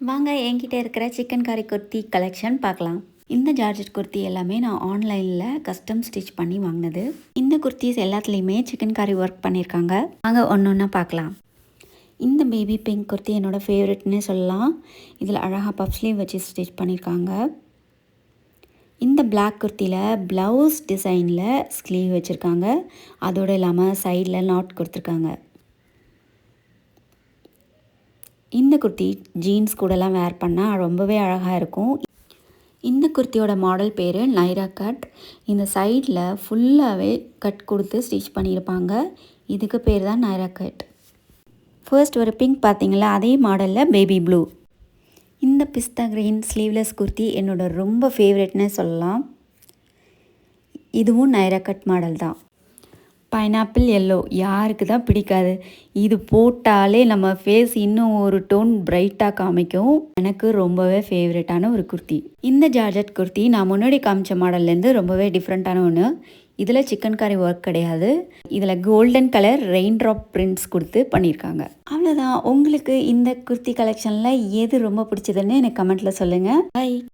வாங்க என்கிட்ட இருக்கிற சிக்கன் கறி குர்த்தி கலெக்ஷன் பார்க்கலாம். இந்த ஜார்ஜெட் குர்த்தி எல்லாமே நான் ஆன்லைனில் கஸ்டம் ஸ்டிச் பண்ணி வாங்கினது. இந்த குர்த்திஸ் எல்லாத்துலேயுமே சிக்கன் கறி ஒர்க் பண்ணியிருக்காங்க. வாங்க ஒன்று ஒன்றா பார்க்கலாம். இந்த பேபி பிங்க் குர்த்தி என்னோடய ஃபேவரெட்னே சொல்லலாம். இதில் அழகாக பஃப் ஸ்லீவ் வச்சு ஸ்டிச் பண்ணியிருக்காங்க. இந்த பிளாக் குர்த்தியில் ப்ளவுஸ் டிசைனில் ஸ்லீவ் வச்சுருக்காங்க. அதோடு இல்லாமல் சைடில் நாட் கொடுத்துருக்காங்க. இந்த குர்த்தி ஜீன்ஸ் கூடலாம் வேர் பண்ணால் ரொம்பவே அழகாக இருக்கும். இந்த குர்த்தியோட மாடல் பேர் நைரா கட். இந்த சைடில் ஃபுல்லாகவே கட் கொடுத்து ஸ்டிச் பண்ணியிருப்பாங்க. இதுக்கு பேர் தான் நைரா கட். ஃபர்ஸ்ட் ஒரு பிங்க் பார்த்தீங்களா, அதே மாடலில் பேபி ப்ளூ. இந்த பிஸ்தா கிரீன் ஸ்லீவ்லெஸ் குர்த்தி என்னோட ரொம்ப ஃபேவரெட்னே சொல்லலாம். இதுவும் நைரா கட் மாடல் தான். பைனாப்பிள் எல்லோ யாருக்கு தான் பிடிக்காது. இது போட்டாலே நம்ம ஃபேஸ் இன்னும் ஒரு டோன் பிரைட்டாக காமிக்கும். எனக்கு ரொம்பவே ஃபேவரட்டான ஒரு குர்த்தி. இந்த ஜார்ஜெட் குர்த்தி நான் முன்னாடி காமிச்ச மாடல்லேருந்து ரொம்பவே டிஃப்ரெண்ட்டான ஒன்று. இதில் சிக்கன் கறி ஒர்க் கிடையாது. இதில் golden colour rain drop prints கொடுத்து பண்ணியிருக்காங்க. அவ்வளோதான். உங்களுக்கு இந்த குர்த்தி கலெக்ஷனில் எது ரொம்ப பிடிச்சதுன்னு எனக்கு கமெண்ட்டில் சொல்லுங்கள். பை.